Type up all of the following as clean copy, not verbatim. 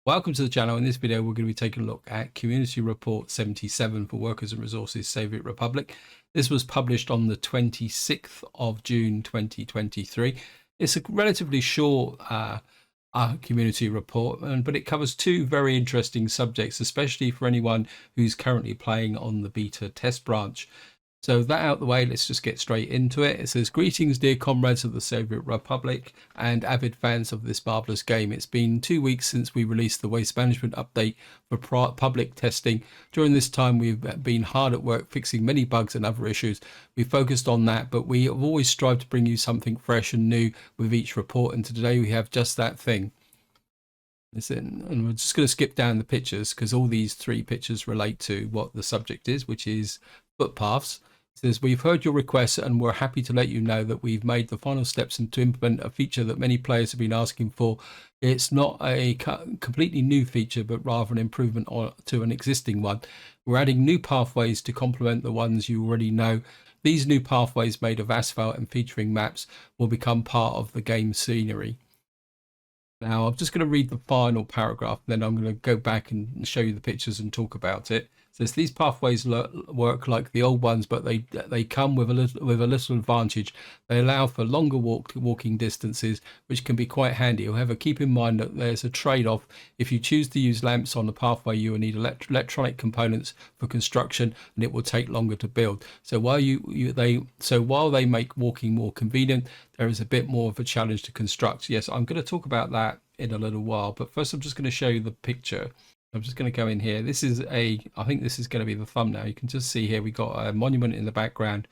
Welcome to the channel. In this video, we're going to be taking a look at Community Report 77 for Workers and Resources Soviet Republic. This was published on the 26th of June 2023. It's a relatively short community report, but it covers two very interesting subjects, especially for anyone who's currently playing on the beta test branch. So that out the way, let's just get straight into it. It says, greetings dear comrades of the Soviet Republic and avid fans of this marvellous game. It's been 2 weeks since we released the waste management update for public testing. During this time, we've been hard at work fixing many bugs and other issues. We focused on that, but we have always strived to bring you something fresh and new with each report, and today we have just that thing. And we're just going to skip down the pictures because all these three pictures relate to what the subject is, which is footpaths. It says, we've heard your requests and we're happy to let you know that we've made the final steps to implement a feature that many players have been asking for. It's not a completely new feature, but rather an improvement to an existing one. We're adding new pathways to complement the ones you already know. These new pathways, made of asphalt and featuring maps, will become part of the game scenery. Now, I'm just going to read the final paragraph, then I'm going to go back and show you the pictures and talk about it. It says, these pathways work like the old ones, but they come with a little advantage. They allow for longer walking distances, which can be quite handy. However, keep in mind that there's a trade-off. If you choose to use lamps on the pathway, you will need electronic components for construction, and it will take longer to build. So while they make walking more convenient, there is a bit more of a challenge to construct. Yes, I'm going to talk about that in a little while, but first I'm just going to show you the picture. I'm just going to go in here. This is I think this is going to be the thumbnail. You can just see here we got a monument in the background.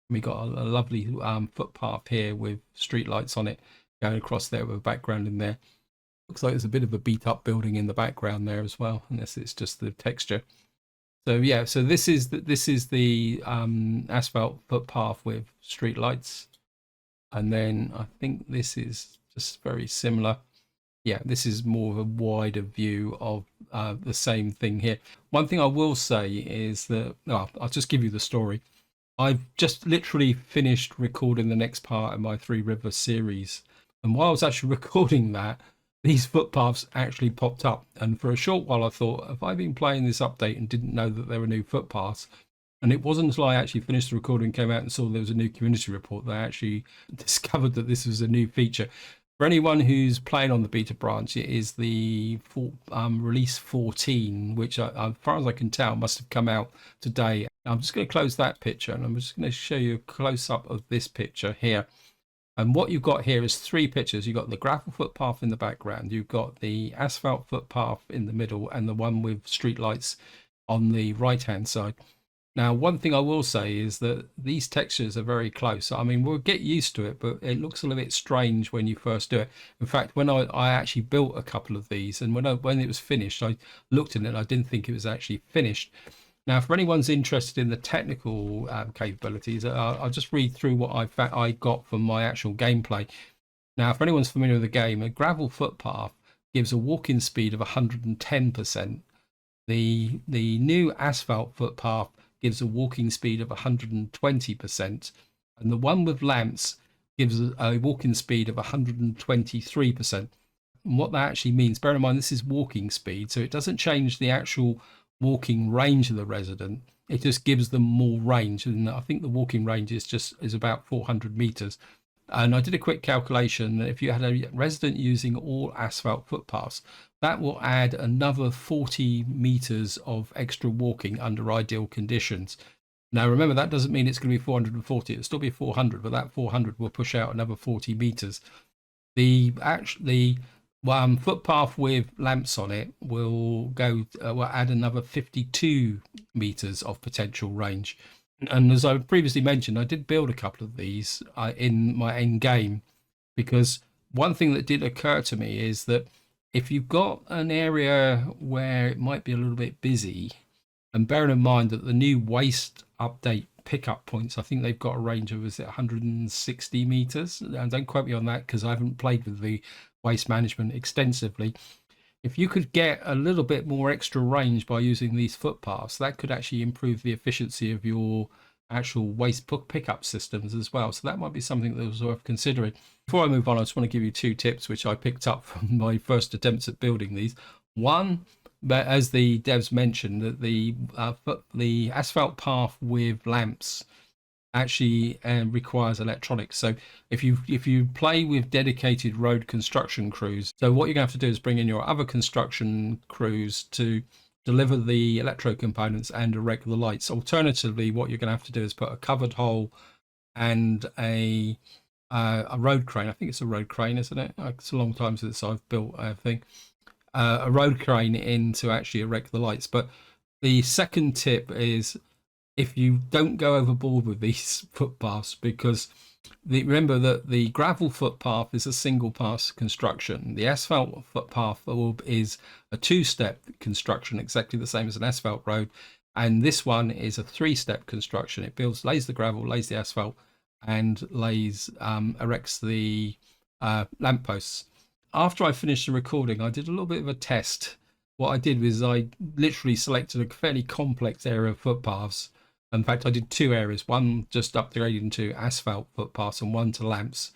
We got a lovely footpath here with street lights on it going across there with a background in there. Looks like there's a bit of a beat up building in the background there as well, unless it's just the texture. So yeah, so this is the asphalt footpath with street lights. And then I think this is just very similar. Yeah, this is more of a wider view of the same thing here. One thing I will say is that, I'll just give you the story. I've just literally finished recording the next part of my Three Rivers series. And while I was actually recording that, these footpaths actually popped up. And for a short while, I thought, have I been playing this update and didn't know that there were new footpaths? And it wasn't until I actually finished the recording, came out and saw there was a new community report that I actually discovered that this was a new feature. For anyone who's playing on the beta branch, it is the release 14, which as far as I can tell must have come out today. I'm just going to close that picture and I'm just going to show you a close-up of this picture here. And what you've got here is three pictures. You've got the gravel footpath in the background, you've got the asphalt footpath in the middle, and the one with street lights on the right-hand side. Now, one thing I will say is that these textures are very close. I mean, we'll get used to it, but it looks a little bit strange when you first do it. In fact, when I actually built a couple of these, and when it was finished, I looked at it and I didn't think it was actually finished. Now, for anyone's interested in the technical capabilities, I'll just read through what I got from my actual gameplay. Now, for anyone's familiar with the game, a gravel footpath gives a walking speed of 110%. The new asphalt footpath gives a walking speed of 120%, and the one with lamps gives a walking speed of 123%. And what that actually means, bear in mind this is walking speed, so it doesn't change the actual walking range of the resident, it just gives them more range. And I think the walking range is about 400 meters. And I did a quick calculation that if you had a resident using all asphalt footpaths, that will add another 40 meters of extra walking under ideal conditions. Now, remember, that doesn't mean it's going to be 440. It'll still be 400, but that 400 will push out another 40 meters. The footpath with lamps on it will add another 52 meters of potential range. And as I previously mentioned, I did build a couple of these in my end game, because one thing that did occur to me is that if you've got an area where it might be a little bit busy, and bearing in mind that the new waste update pickup points, I think they've got a range of 160 meters, and don't quote me on that because I haven't played with the waste management extensively. If you could get a little bit more extra range by using these footpaths, that could actually improve the efficiency of your actual waste pickup systems as well. So that might be something that was worth considering. Before I move on, I just want to give you two tips which I picked up from my first attempts at building these. One, but as the devs mentioned, that the asphalt path with lamps actually requires electronics. So if you play with dedicated road construction crews, so what you're going to have to do is bring in your other construction crews to deliver the electro components and erect the lights. Alternatively, what you're going to have to do is put a covered hole and a road crane. I think it's a road crane, isn't it? It's a long time since I've built a thing. A road crane in to actually erect the lights. But the second tip is, if you don't go overboard with these footpaths, because remember that the gravel footpath is a single pass construction. The asphalt footpath is a two-step construction, exactly the same as an asphalt road. And this one is a three-step construction. It lays the gravel, lays the asphalt, and erects the lampposts. After I finished the recording, I did a little bit of a test. What I did was I literally selected a fairly complex area of footpaths. In fact, I did two areas, one just upgrading to asphalt footpaths and one to lamps.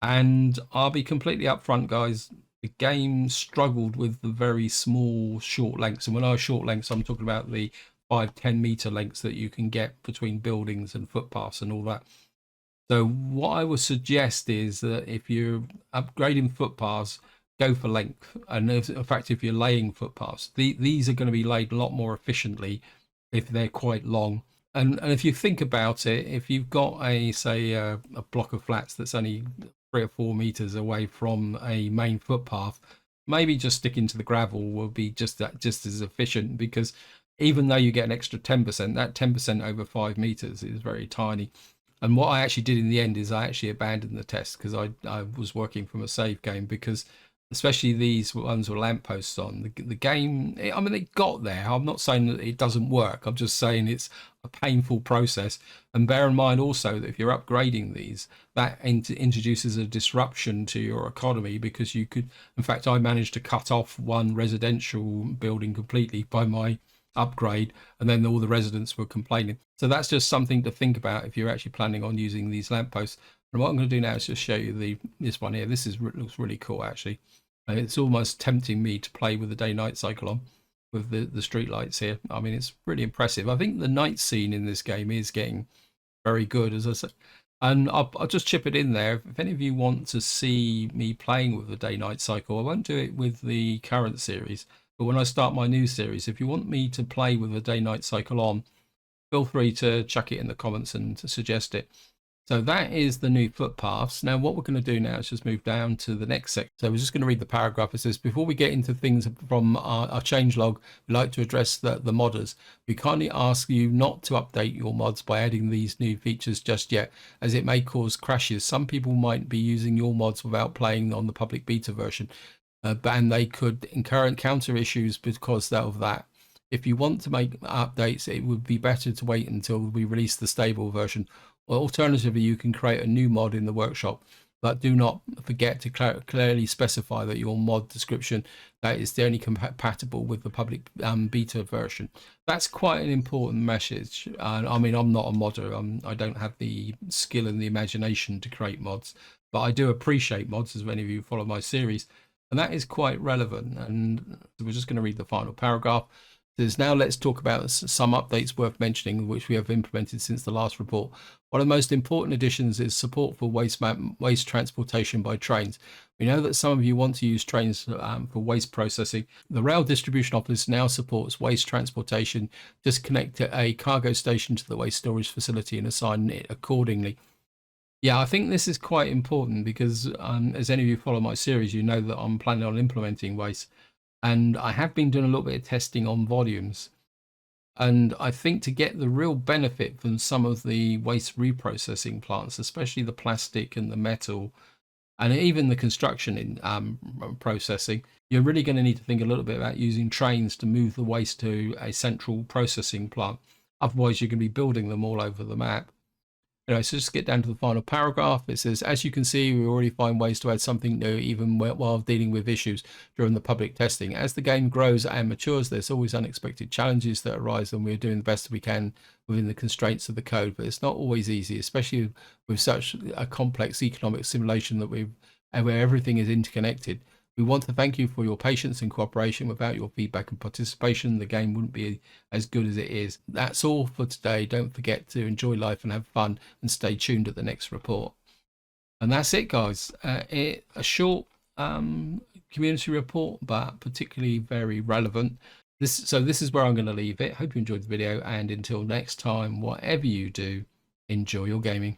And I'll be completely upfront, guys, the game struggled with the very small, short lengths. And when I was short lengths, I'm talking about the 5-10 meter lengths that you can get between buildings and footpaths and all that. So what I would suggest is that if you're upgrading footpaths, go for length. And in fact, if you're laying footpaths, these are going to be laid a lot more efficiently if they're quite long. And if you think about it, if you've got a block of flats that's only 3 or 4 meters away from a main footpath, maybe just sticking to the gravel will be just as efficient, because even though you get an extra 10%, that 10% over 5 meters is very tiny. And what I actually did in the end is I actually abandoned the test because I was working from a save game, because especially these ones with lampposts on the game. I mean, it got there. I'm not saying that it doesn't work. I'm just saying it's a painful process. And bear in mind also that if you're upgrading these, that introduces a disruption to your economy, because you could, in fact, I managed to cut off one residential building completely by my upgrade, and then all the residents were complaining. So that's just something to think about if you're actually planning on using these lampposts. And what I'm going to do now is just show you this one here. Looks really cool, actually. And it's almost tempting me to play with the day-night cycle on with the street lights here. I mean, it's really impressive. I think the night scene in this game is getting very good, as I said. And I'll just chip it in there. If any of you want to see me playing with the day-night cycle, I won't do it with the current series. But when I start my new series, if you want me to play with the day-night cycle on, feel free to chuck it in the comments and to suggest it. So that is the new footpaths. Now what we're going to do now is just move down to the next section. So we're just going to read the paragraph. It says, before we get into things from our changelog, we'd like to address the modders. We kindly ask you not to update your mods by adding these new features just yet, as it may cause crashes. Some people might be using your mods without playing on the public beta version, and they could encounter issues because of that. If you want to make updates, it would be better to wait until we release the stable version. Or alternatively, you can create a new mod in the workshop, but do not forget to clearly specify that your mod description that is only compatible with the public beta version. That's quite an important message. I mean, I'm not a modder. I don't have the skill and the imagination to create mods, but I do appreciate mods, as many of you follow my series, and that is quite relevant. And we're just going to read the final paragraph. It says, now let's talk about some updates worth mentioning which we have implemented since the last report. One of the most important additions is support for waste transportation by trains. We know that some of you want to use trains for waste processing. The Rail Distribution Office now supports waste transportation. Just connect a cargo station to the waste storage facility and assign it accordingly. Yeah, I think this is quite important because as any of you follow my series, you know that I'm planning on implementing waste. And I have been doing a little bit of testing on volumes. And I think to get the real benefit from some of the waste reprocessing plants, especially the plastic and the metal, and even the construction in processing, you're really going to need to think a little bit about using trains to move the waste to a central processing plant. Otherwise, you're going to be building them all over the map. Anyway, so just get down to the final paragraph. It says, as you can see, we already find ways to add something new, even while dealing with issues during the public testing. As the game grows and matures, there's always unexpected challenges that arise, and we're doing the best we can within the constraints of the code. But it's not always easy, especially with such a complex economic simulation that where everything is interconnected. We want to thank you for your patience and cooperation. Without your feedback and participation, the game wouldn't be as good as it is. That's all for today. Don't forget to enjoy life and have fun, and stay tuned at the next report. And that's it, guys. A short community report, but particularly very relevant. This is where I'm going to leave it. Hope you enjoyed the video, and until next time, whatever you do, enjoy your gaming.